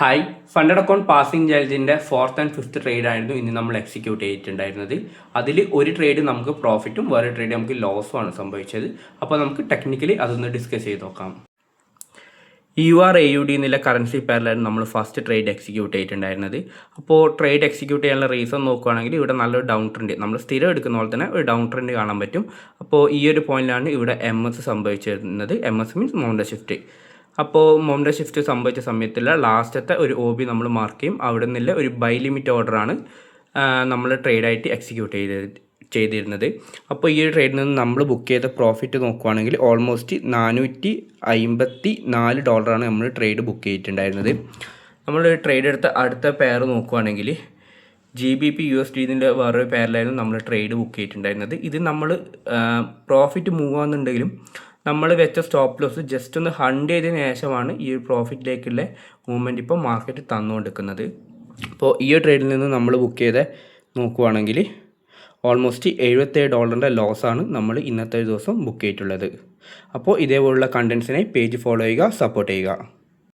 Hi, funded account passing ചാലഞ്ചിൻ്റെ 4th and 5th trade ആയിരുന്നു ഇന്ന് നമ്മൾ എക്സിക്യൂട്ട് ചെയ്തിട്ടുണ്ടായിരുന്നത്. അതിൽ ഒരു ട്രേഡ് നമുക്ക് പ്രോഫിറ്റും വേറെ ട്രേഡ് നമുക്ക് ലോസും ആണ് സംഭവിച്ചത്. അപ്പോൾ നമുക്ക് ടെക്നിക്കലി അതൊന്ന് ഡിസ്കസ് ചെയ്ത് നോക്കാം. URAUD എന്നുള്ള കറൻസി പെയറിലാണ് നമ്മൾ ഫസ്റ്റ് ട്രേഡ് എക്സിക്യൂട്ട് ചെയ്തിട്ടുണ്ടായിരുന്നത്. അപ്പോൾ ട്രേഡ് എക്സിക്യൂട്ട് ചെയ്യാനുള്ള റീസൺ നോക്കുകയാണെങ്കിൽ ഇവിടെ നല്ലൊരു ഡൗൺ ട്രെൻഡ്, നമ്മൾ സ്ഥിരം എടുക്കുന്ന പോലെ തന്നെ ഒരു ഡൗൺ ട്രെൻഡ് കാണാൻ പറ്റും. അപ്പോൾ ഈ ഒരു പോയിന്റിലാണ് ഇവിടെ MS സംഭവിച്ചിരുന്നത്. MS means mountain shift. അപ്പോൾ മൗണ്ടൻ ഷിഫ്റ്റ് സംഭവിച്ച സമയത്തുള്ള ലാസ്റ്റത്തെ ഒരു OB നമ്മൾ മാർക്ക് ചെയ്യും. അവിടെ നിന്നുള്ള ഒരു ബൈ ലിമിറ്റ് ഓർഡറാണ് നമ്മൾ ട്രേഡായിട്ട് എക്സിക്യൂട്ട് ചെയ്തിരുന്നത്. അപ്പോൾ ഈ ട്രേഡിൽ നിന്ന് നമ്മൾ ബുക്ക് ചെയ്ത പ്രോഫിറ്റ് നോക്കുകയാണെങ്കിൽ ഓൾമോസ്റ്റ് $454 നമ്മൾ ട്രേഡ് ബുക്ക് ചെയ്തിട്ടുണ്ടായിരുന്നത്. നമ്മൾ ട്രേഡ് എടുത്ത അടുത്ത പെയർ നോക്കുകയാണെങ്കിൽ GBP USD ഇതിൻ്റെ വേറൊരു പെയറിലായിരുന്നു നമ്മൾ ട്രേഡ് ബുക്ക് ചെയ്തിട്ടുണ്ടായിരുന്നത്. ഇത് നമ്മൾ പ്രോഫിറ്റ് മൂവ് ആകുന്നുണ്ടെങ്കിലും നമ്മൾ വെച്ച സ്റ്റോപ്പ് ലോസ് ജസ്റ്റ് ഒന്ന് ഹണ്ട് ചെയ്തതിന് ശേഷമാണ് ഈ ഒരു പ്രോഫിറ്റിലേക്കുള്ള മൂവ്മെൻറ്റ് ഇപ്പോൾ മാർക്കറ്റ് തന്നുകൊണ്ടിരിക്കുന്നത്. അപ്പോൾ ഈ ഒരു ട്രേഡിൽ നിന്ന് നമ്മൾ ബുക്ക് ചെയ്ത് നോക്കുകയാണെങ്കിൽ ഓൾമോസ്റ്റ് $77 ലോസാണ് നമ്മൾ ഇന്നത്തെ ദിവസം ബുക്ക് ചെയ്തിട്ടുള്ളത്. അപ്പോൾ ഇതേപോലുള്ള കണ്ടൻസിനെ പേജ് ഫോളോ ചെയ്യുക, സപ്പോർട്ട് ചെയ്യുക.